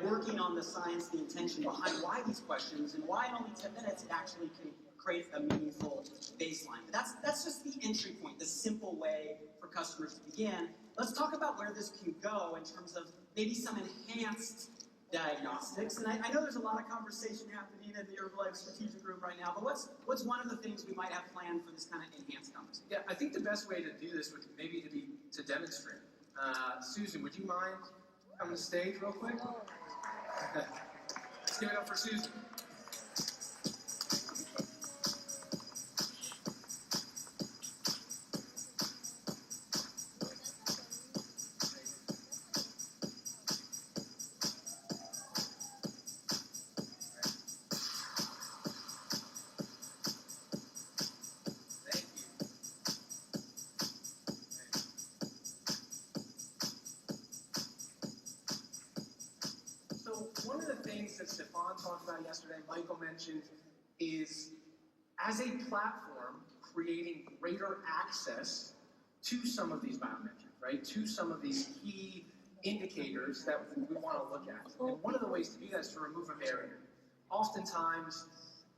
working on the science, the intention behind why these questions, and why in only 10 minutes it actually can create a meaningful baseline. But that's just the entry point, the simple way for customers to begin. Let's talk about where this can go in terms of maybe some enhanced diagnostics. And I know there's a lot of conversation happening in the Herbalife strategic room right now, but what's one of the things we might have planned for this kind of enhanced conversation? Yeah, I think the best way to do this would maybe be to demonstrate. Susan, would you mind coming to the stage real quick? Let's give it up for Susan. One of the things that Stefan talked about yesterday, Michael mentioned, is as a platform, creating greater access to some of these biometrics, right? To some of these key indicators that we want to look at. And one of the ways to do that is to remove a barrier. Oftentimes,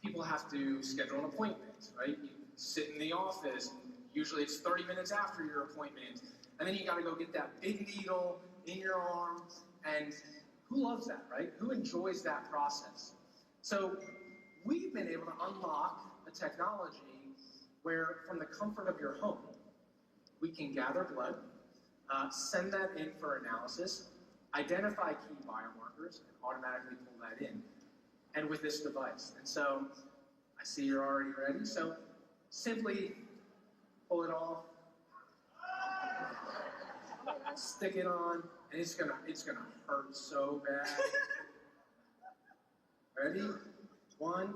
people have to schedule an appointment, right? You sit in the office, and usually it's 30 minutes after your appointment, and then you got to go get that big needle in your arm, and who loves that, right? Who enjoys that process? So we've been able to unlock a technology where from the comfort of your home, we can gather blood, send that in for analysis, identify key biomarkers, and automatically pull that in. And with this device. And so I see you're already ready. So simply pull it off, stick it on, and it's gonna hurt so bad. Ready? 1,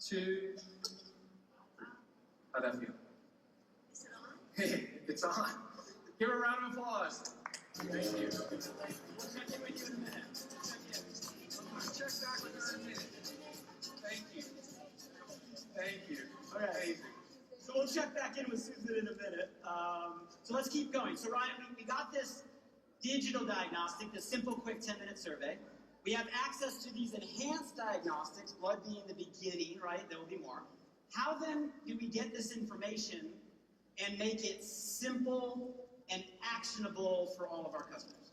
2, 3. How'd that feel? Is it on? It's on. Give her a round of applause. Thank you. We'll check in with you in a minute. Check back with her in a minute. Thank you. Thank you. Amazing. So we'll check back in with Susan in a minute. So let's keep going. So Ryan, we got this digital diagnostic, the simple, quick 10-minute survey. We have access to these enhanced diagnostics, blood being the beginning, right? There will be more. How then do we get this information and make it simple and actionable for all of our customers?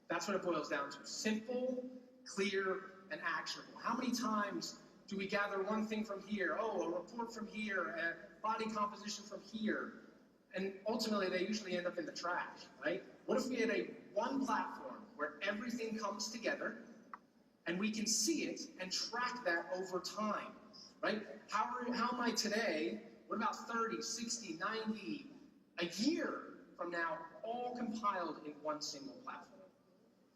That's what it boils down to. Simple, clear, and actionable. How many times do we gather one thing from here? Oh, a report from here, a body composition from here. And ultimately, they usually end up in the trash, right? What if we had one platform where everything comes together and we can see it and track that over time, right? How am I today? What about 30, 60, 90, a year from now, all compiled in one single platform?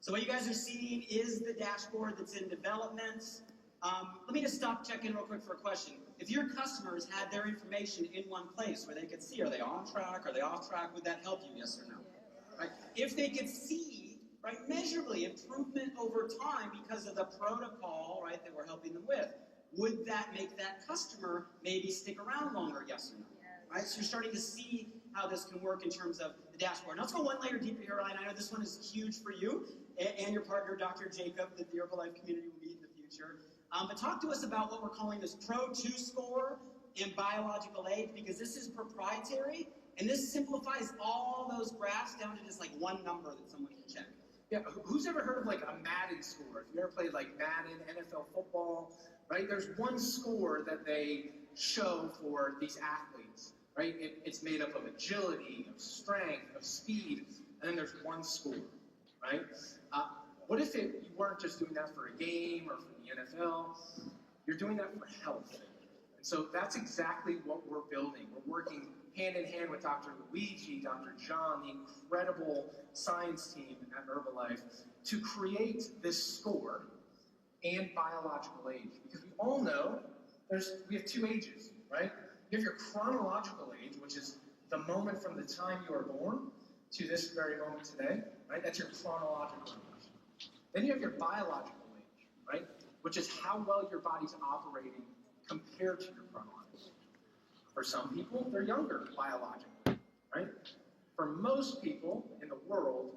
So what you guys are seeing is the dashboard that's in development. Let me just stop checking real quick for a question. If your customers had their information in one place where they could see, are they on track, are they off track, would that help you, yes or no? Right? If they could see, right, measurably improvement over time because of the protocol, right, that we're helping them with, would that make that customer maybe stick around longer, yes or no? Right? So you're starting to see how this can work in terms of the dashboard. Now let's go one layer deeper here, Ryan. I know this one is huge for you and your partner, Dr. Jacob, that the Herbalife community will meet in the future. But talk to us about what we're calling this Pro2 score in biological age, because this is proprietary, and this simplifies all those graphs down to just like one number that someone can check. Yeah, who's ever heard of like a Madden score? If you ever played like Madden, NFL football, right? There's one score that they show for these athletes, right? It's made up of agility, of strength, of speed, and then there's one score, right? What if you weren't just doing that for a game or for the NFL? You're doing that for health. And so that's exactly what we're building. We're working hand in hand with Dr. Luigi, Dr. John, the incredible science team at Herbalife, to create this score and biological age. Because we all know we have 2 ages, right? You have your chronological age, which is the moment from the time you are born to this very moment today, right? That's your chronological age. Then you have your biological age, right? Which is how well your body's operating compared to your chronological age. For some people, they're younger biologically, right? For most people in the world,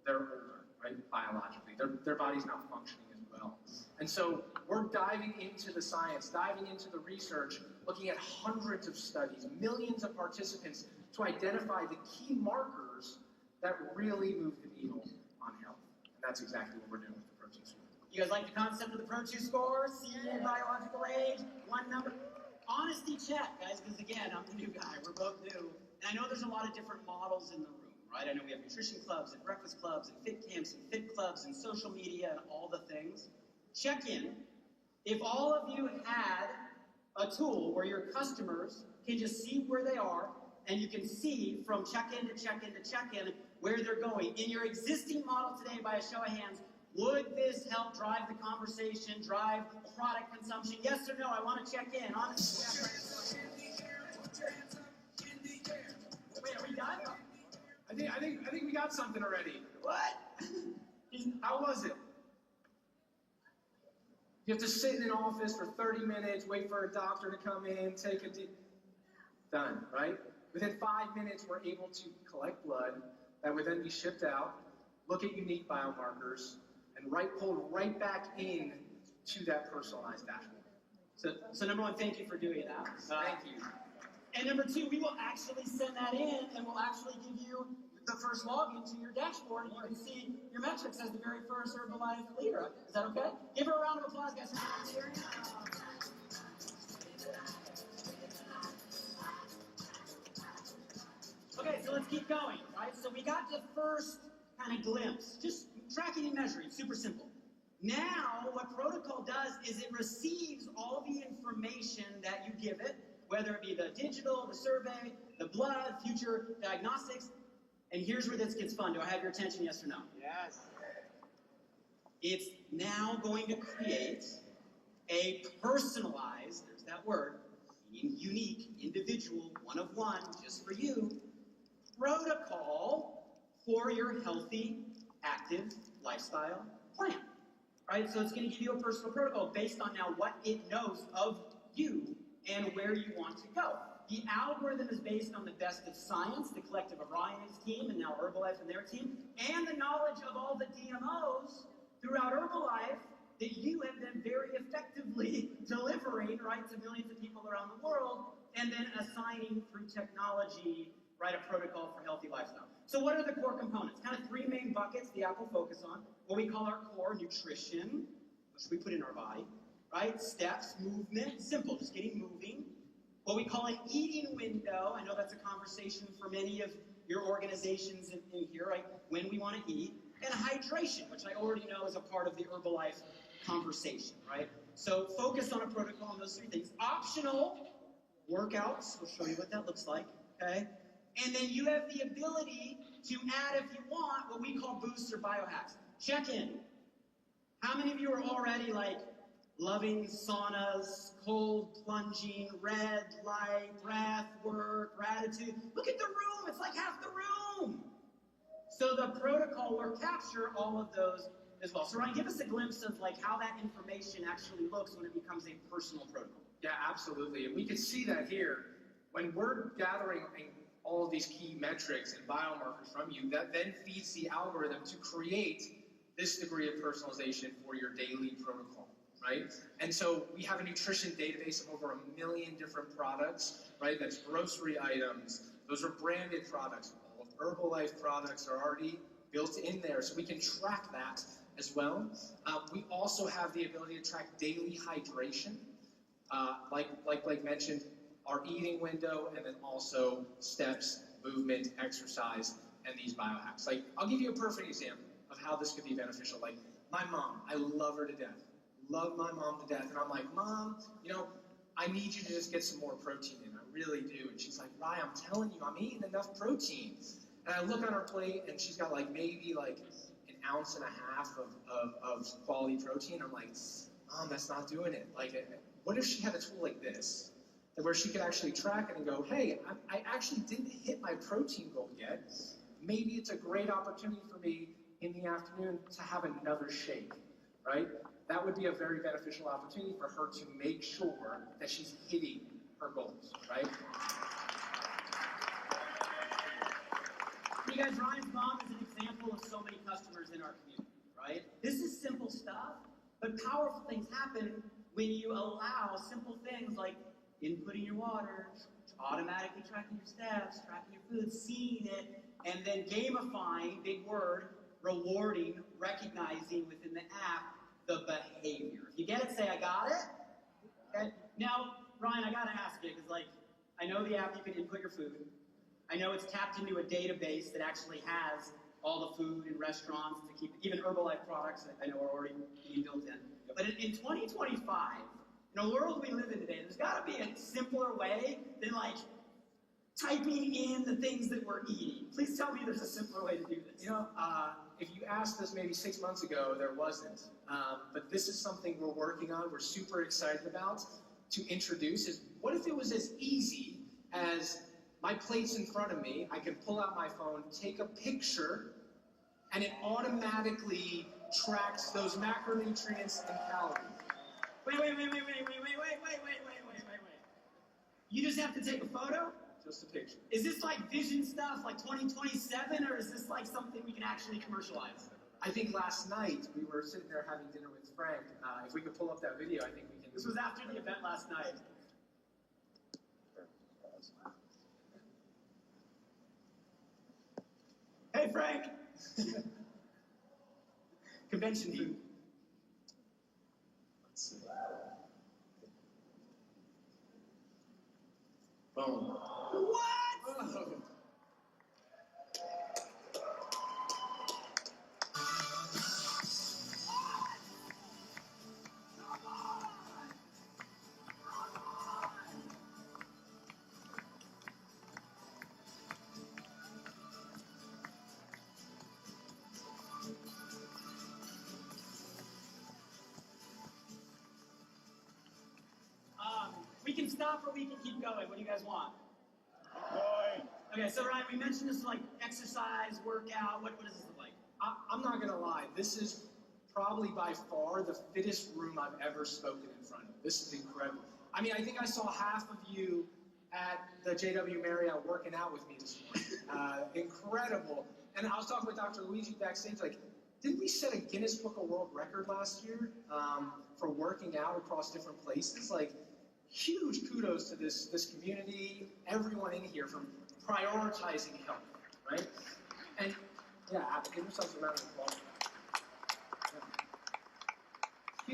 they're older. right? Biologically, their body's not functioning as well. And so we're diving into the science, diving into the research, looking at hundreds of studies, millions of participants to identify the key markers that really move the needle on health. And that's exactly what we're doing with the protein score. You guys like the concept of the Pro2 score? CNN, biological age, one number. Honesty check, guys, because again, I'm the new guy. We're both new. And I know there's a lot of different models in the room, right? I know we have nutrition clubs and breakfast clubs and fit camps and fit clubs and social media and all the things. Check in. If all of you had a tool where your customers can just see where they are, and you can see from check-in to check-in to check-in where they're going. In your existing model today, by a show of hands, would this help drive the conversation, drive product consumption? Yes or no? I want to check in. Honestly. Wait, are we done? I think we got something already. What? How was it? You have to sit in an office for 30 minutes, wait for a doctor to come in, take a deep... Done, right? Within 5 minutes, we're able to collect blood that would then be shipped out, look at unique biomarkers, and pulled right back in to that personalized dashboard. So number one, thank you for doing that. Thank you. And number two, we will actually send that in, and we'll actually give you the first login to your dashboard, and you can see your metrics as the very first Herbalife leader. Is that okay? Give her a round of applause, guys. Okay, so let's keep going, right? So we got the first kind of glimpse, just tracking and measuring, super simple. Now, what protocol does is it receives all the information that you give it, whether it be the digital, the survey, the blood, future diagnostics, and here's where this gets fun. Do I have your attention, yes or no? Yes. It's now going to create a personalized, there's that word, unique, individual, one of one, just for you, protocol for your healthy, active lifestyle plan. Right? So it's going to give you a personal protocol based on now what it knows of you and where you want to go. The algorithm is based on the best of science, the collective of Ryan and his team, and now Herbalife and their team, and the knowledge of all the DMOs throughout Herbalife that you have been very effectively delivering, right, to millions of people around the world, and then assigning through technology, right, a protocol for healthy lifestyle. So what are the core components? Kind of three main buckets the app will focus on. What we call our core, nutrition, which we put in our body, right? Steps, movement, simple, just getting moving. What we call an eating window. I know that's a conversation for many of your organizations in here, right? When we want to eat. And hydration, which I already know is a part of the Herbalife conversation, right? So focus on a protocol on those three things. Optional workouts. We'll show you what that looks like, okay? And then you have the ability to add, if you want, what we call boosts or biohacks. Check in. How many of you are already like loving saunas, cold plunging, red light, breath work, gratitude? Look at the room. It's like half the room. So the protocol will capture all of those as well. So Ryan, give us a glimpse of like how that information actually looks when it becomes a personal protocol. Yeah, absolutely. And we can see that here. When we're gathering all of these key metrics and biomarkers from you, that then feeds the algorithm to create this degree of personalization for your daily protocol, right? And so we have a nutrition database of over 1 million different products, right? That's grocery items. Those are branded products. All of Herbalife products are already built in there, so we can track that as well. We also have the ability to track daily hydration, like mentioned, our eating window, and then also steps, movement, exercise, and these biohacks. Like, I'll give you a perfect example of how this could be beneficial. Like, my mom, I love her to death. Love my mom to death. And I'm like, Mom, you know, I need you to just get some more protein in. I really do. And she's like, Ryan, I'm telling you, I'm eating enough protein. And I look on her plate, and she's got like maybe like 1.5 ounces of quality protein. I'm like, Mom, that's not doing it. Like, what if she had a tool like this? Where she could actually track it and go, hey, I actually didn't hit my protein goal yet. Maybe it's a great opportunity for me in the afternoon to have another shake, right? That would be a very beneficial opportunity for her to make sure that she's hitting her goals, right? You guys, Ryan's mom is an example. example of so many customers in our community, right? This is simple stuff, but powerful things happen when you allow simple things like inputting your water, automatically tracking your steps, tracking your food, seeing it, and then gamifying, big word, rewarding, recognizing within the app the behavior. If you get it, say, I got it. Okay? Now, Ryan, I gotta ask you, because I know the app, you can input your food. I know it's tapped into a database that actually has all the food in restaurants to keep, even Herbalife products I know are already being built in. But in 2025, in a world we live in today, there's gotta be a simpler way than typing in the things that we're eating. Please tell me there's a simpler way to do this. If you asked us maybe 6 months ago, there wasn't. But this is something we're working on, we're super excited about to introduce, is what if it was as easy as my plate's in front of me, I can pull out my phone, take a picture, and it automatically tracks those macronutrients and calories. Wait. You just have to take a photo? Just a picture. Is this like vision stuff, like 2027, or is this like something we can actually commercialize? I think last night we were sitting there having dinner with Frank. If we could pull up that video, I think we can. This was after the event last night. Hey, Frank! Convention food. Let's see. Boom. What? Oh. We can stop or we can keep going. What do you guys want? Going. Okay, so Ryan, we mentioned this like exercise, workout. What does this look like? I'm not gonna lie, this is probably by far the fittest room I've ever spoken in front of. This is incredible. I mean, I think I saw half of you at the JW Marriott working out with me this morning. Incredible. And I was talking with Dr. Luigi backstage, didn't we set a Guinness Book of World Record last year for working out across different places? Huge kudos to this community, everyone in here from prioritizing health, right? And yeah, give yourselves a round of applause. Yeah.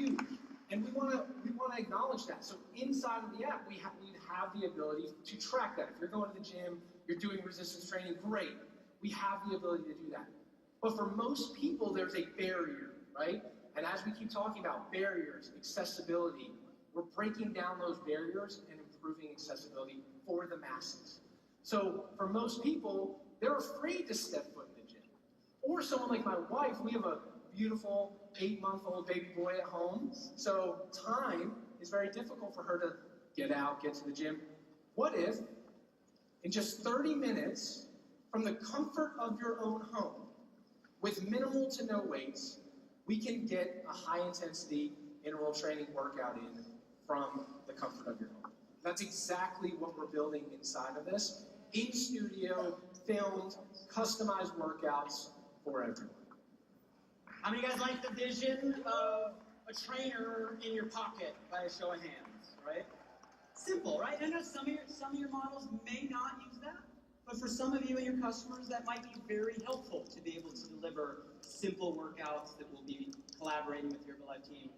Huge. And we want to acknowledge that. So inside of the app, we have the ability to track that. If you're going to the gym, you're doing resistance training, great. We have the ability to do that. But for most people, there's a barrier, right? And as we keep talking about barriers, accessibility, we're breaking down those barriers and improving accessibility for the masses. So for most people, they're afraid to step foot in the gym. Or someone like my wife, we have a beautiful 8-month-old baby boy at home. So time is very difficult for her to get out, get to the gym. What if in just 30 minutes from the comfort of your own home, with minimal to no weights, we can get a high-intensity interval training workout in from the comfort of your home. That's exactly what we're building inside of this. In studio, filmed, customized workouts for everyone. How many of you guys like the vision of a trainer in your pocket by a show of hands, right? Simple, right? I know some of your models may not use that, but for some of you and your customers, that might be very helpful to be able to deliver simple workouts that will be collaborating with your Herbalife team.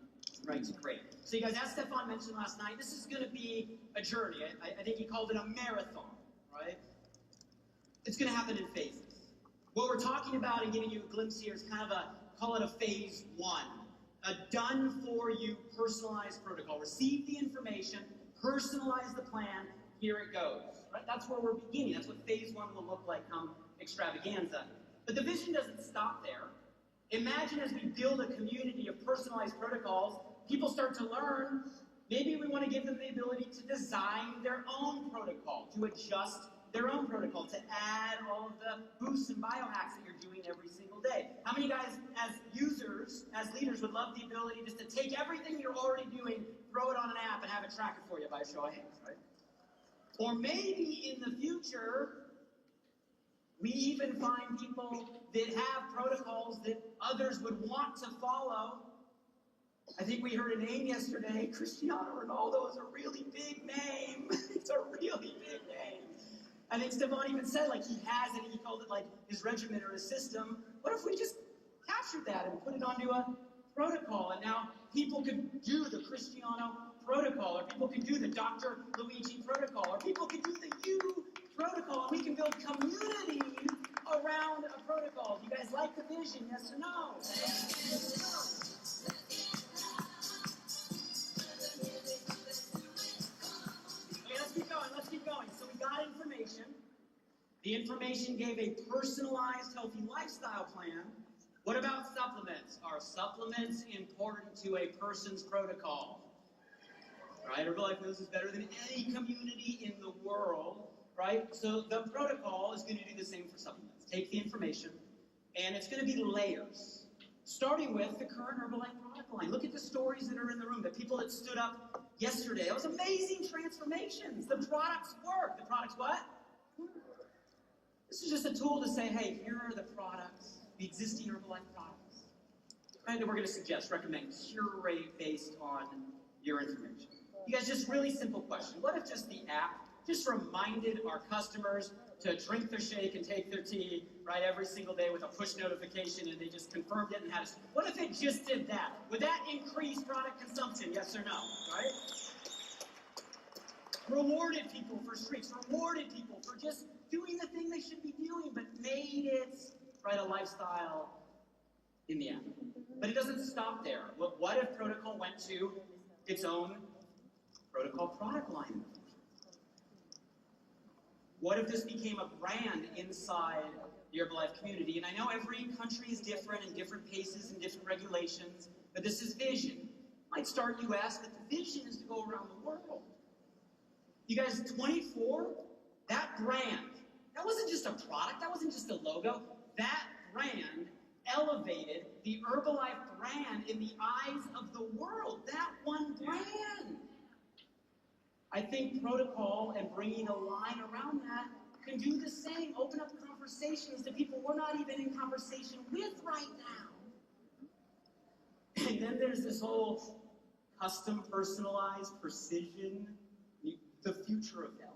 Right, great. So you guys, as Stefan mentioned last night, this is going to be a journey. I think he called it a marathon, right? It's going to happen in phases. What we're talking about and giving you a glimpse here is kind of call it a phase 1. A done-for-you personalized protocol. Receive the information, personalize the plan, here it goes. Right? That's where we're beginning. That's what phase 1 will look like come extravaganza. But the vision doesn't stop there. Imagine as we build a community of personalized protocols, people start to learn, maybe we want to give them the ability to design their own protocol, to adjust their own protocol, to add all of the boosts and biohacks that you're doing every single day. How many guys, as users, as leaders, would love the ability just to take everything you're already doing, throw it on an app, and have it track it for you by a show of hands, right? Or maybe in the future, We even find people that have protocols that others would want to follow. I think we heard a name yesterday. Cristiano Ronaldo is a really big name. It's a really big name. I think Stefan even said, like, he has it, he called it, like, his regimen or his system. What if we just captured that and put it onto a protocol? And now people could do the Cristiano protocol, or people can do the Dr. Luigi protocol, or people can do the U protocol, and we can build community around a protocol. Do you guys like the vision, yes or no? Let's keep going. So we got information. The information gave a personalized, healthy lifestyle plan. What about supplements? Are supplements important to a person's protocol? Right? Herbalife knows this better than any community in the world. Right? So the protocol is going to do the same for supplements. Take the information, and it's going to be layers. Starting with the current Herbalife product line. Look at the stories that are in the room, the people that stood up yesterday. It was amazing transformations. The products work. The products what? This is just a tool to say, hey, here are the products, the existing Herbalife products. And we're going to suggest, recommend, curate based on your information. You guys, just really simple question. What if just the app just reminded our customers to drink their shake and take their tea, right, every single day with a push notification, and they just confirmed it and had us? What if it just did that? Would that increase product consumption, yes or no, right? Rewarded people for streaks, rewarded people for just doing the thing they should be doing, but made it, right, a lifestyle in the app. But it doesn't stop there. What if Protocol went to its own Protocol product line? What if this became a brand inside the Herbalife community? And I know every country is different and different paces and different regulations, but this is vision. Might start US, but the vision is to go around the world. You guys, 24, that brand, that wasn't just a product, that wasn't just a logo. That brand elevated the Herbalife brand in the eyes of the world. That one brand. I think Protocol and bringing a line around that can do the same. Open up conversations to people we're not even in conversation with right now. And then there's this whole custom, personalized, precision, the future of health.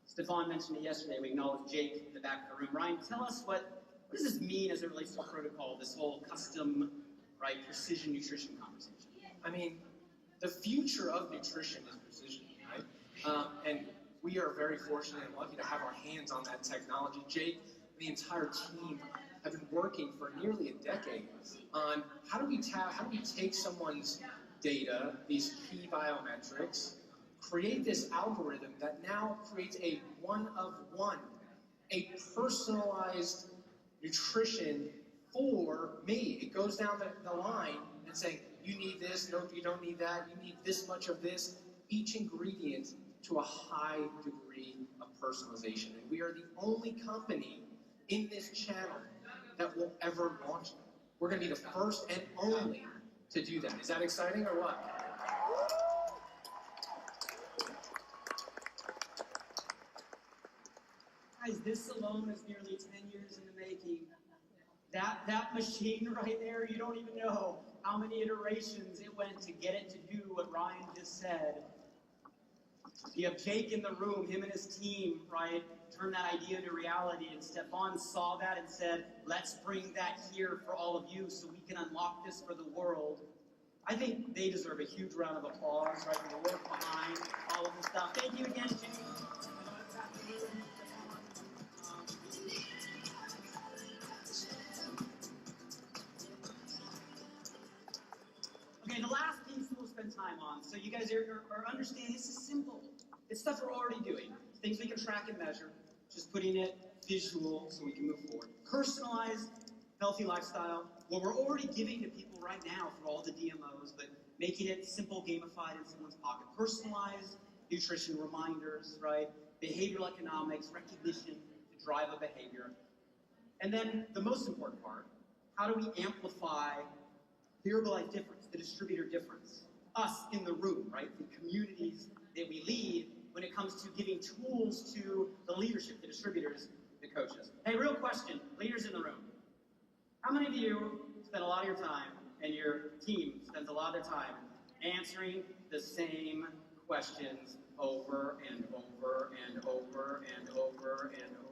Stefan mentioned it yesterday. We acknowledged Jake in the back of the room. Ryan, tell us what does this mean as it relates to Protocol, this whole custom, right, precision nutrition conversation? I mean, the future of nutrition is precision, right? And we are very fortunate and lucky to have our hands on that technology. Jake, the entire team have been working for nearly a decade on how do we take someone's data, these key biometrics, create this algorithm that now creates a one-of-one, a personalized nutrition for me. It goes down the line and saying, you need this, no, you don't need that, you need this much of this, each ingredient to a high degree of personalization. And we are the only company in this channel that will ever launch it. We're going to be the first and only to do that. Is that exciting or what? Guys, this alone is nearly 10 years in the making. That machine right there, you don't even know how many iterations it went to get it to do what Ryan just said. You have Jake in the room, him and his team, right, turn that idea into reality, and Stefan saw that and said, let's bring that here for all of you so we can unlock this for the world. I think they deserve a huge round of applause, right, for the work behind all of this stuff. Thank you again, Jake. Okay, the last piece we'll spend time on. So you guys are understanding this is simple. It's stuff we're already doing. Things we can track and measure. Just putting it visual so we can move forward. Personalized, healthy lifestyle. What we're already giving to people right now through all the DMOs, but making it simple, gamified in someone's pocket. Personalized nutrition reminders, right? Behavioral economics, recognition to drive a behavior. And then the most important part, how do we amplify the Herbalife difference, the distributor difference? Us in the room, right? The communities that we lead when it comes to giving tools to the leadership, the distributors, the coaches. Hey, real question, leaders in the room. How many of you spend a lot of your time, and your team spends a lot of their time, answering the same questions over and over and over and over and over?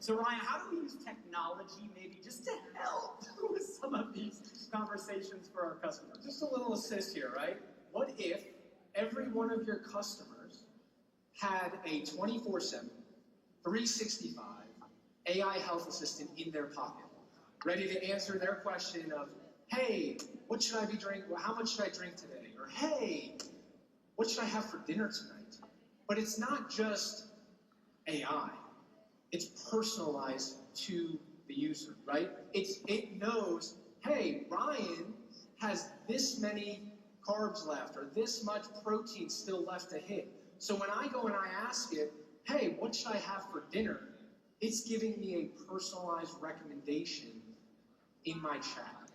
So Ryan, how do we use technology maybe just to help with some of these conversations for our customers? Just a little assist here, right? What if every one of your customers had a 24/7, 365 AI health assistant in their pocket, ready to answer their question of, hey, what should I be drinking? How much should I drink today? Or hey, what should I have for dinner tonight? But it's not just AI. It's personalized to the user, right? It knows, hey, Ryan has this many carbs left or this much protein still left to hit. So when I go and I ask it, hey, what should I have for dinner? It's giving me a personalized recommendation in my chat.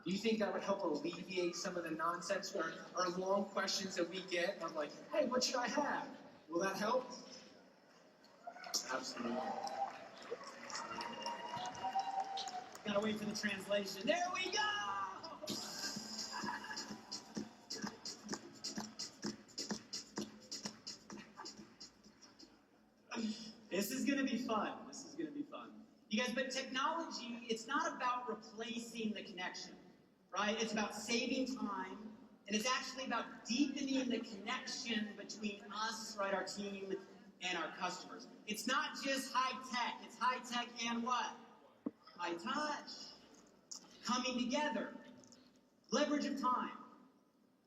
Do you think that would help alleviate some of the nonsense or long questions that we get of like, hey, what should I have? Will that help? Absolutely. Gotta wait for the translation. There we go! This is gonna be fun. This is gonna be fun. You guys, but technology, it's not about replacing the connection, right? It's about saving time, and it's actually about deepening the connection between us, right, our team, and our customers. It's not just high tech, it's high tech and what? High touch. Coming together. Leverage of time,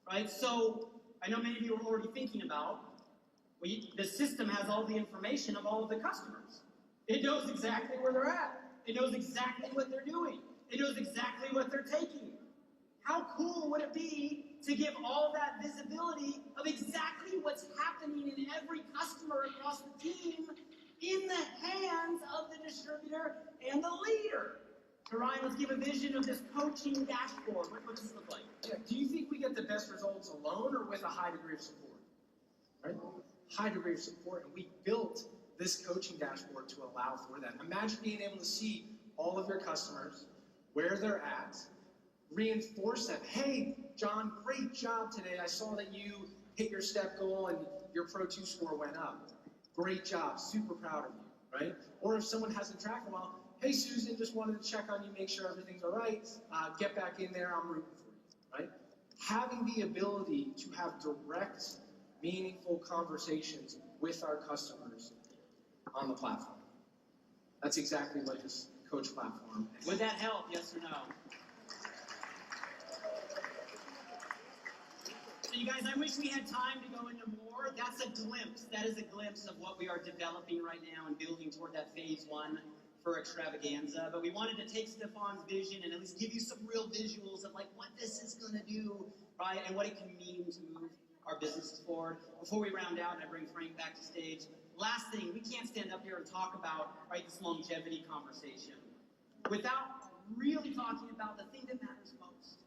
right? So, I know many of you are already thinking about, the system has all the information of all of the customers. It knows exactly where they're at. It knows exactly what they're doing. It knows exactly what they're taking. How cool would it be to give all that visibility of exactly what's happening in every customer across the team in the hands of the distributor and the leader? So Ryan, let's give a vision of this coaching dashboard. What does this look like? Yeah. Do you think we get the best results alone or with a high degree of support? Right? High degree of support, and we built this coaching dashboard to allow for that. Imagine being able to see all of your customers, where they're at, reinforce them. Hey, John, great job today. I saw that you hit your step goal and your Pro2 score went up. Great job. Super proud of you, right? Or if someone hasn't tracked in a while, hey, Susan, just wanted to check on you, make sure everything's all right. Get back in there. I'm rooting for you, right? Having the ability to have direct, meaningful conversations with our customers on the platform. That's exactly what this coach platform is. Would that help, yes or no? So you guys, I wish we had time to go into more. That's a glimpse. That is a glimpse of what we are developing right now and building toward that phase 1 for Extravaganza. But we wanted to take Stefan's vision and at least give you some real visuals of like what this is going to do, right? And what it can mean to move our businesses forward. Before we round out and I bring Frank back to stage, last thing, we can't stand up here and talk about, right, this longevity conversation without really talking about the thing that matters most.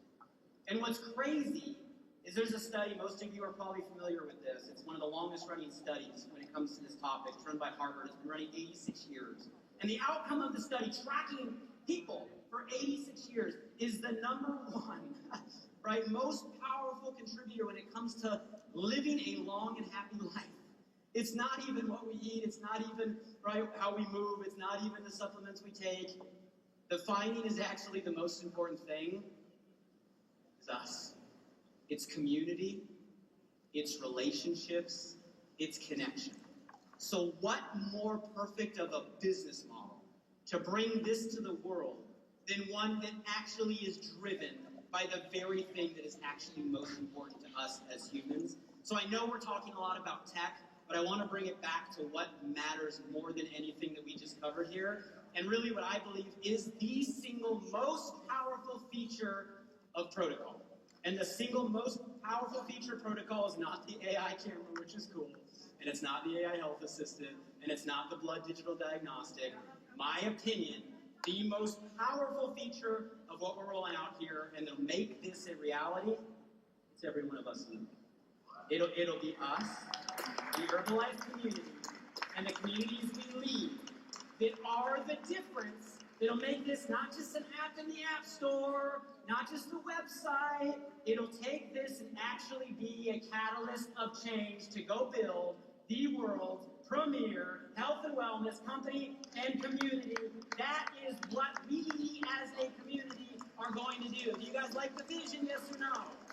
And what's crazy is there's a study, most of you are probably familiar with this. It's one of the longest running studies when it comes to this topic. It's run by Harvard. It's been running 86 years. And the outcome of the study, tracking people for 86 years, is the #1, right, most powerful contributor when it comes to living a long and happy life. It's not even what we eat. It's not even, right, how we move. It's not even the supplements we take. The finding is actually the most important thing is us. It's community, it's relationships, it's connection. So what more perfect of a business model to bring this to the world than one that actually is driven by the very thing that is actually most important to us as humans? So I know we're talking a lot about tech, but I want to bring it back to what matters more than anything that we just covered here, and really what I believe is the single most powerful feature of protocol. And the single most powerful feature of protocol is not the AI camera, which is cool, and it's not the AI health assistant, and it's not the blood digital diagnostic. My opinion, the most powerful feature of what we're rolling out here, and that'll make this a reality, it's every one of us in the room. It'll be us, the Herbalife community, and the communities we lead that are the difference that'll make this not just an app in the App Store, not just a website. It'll take this and actually be a catalyst of change to go build the world's premier health and wellness company and community. That is what we as a community are going to do. Do you guys like the vision, yes or no?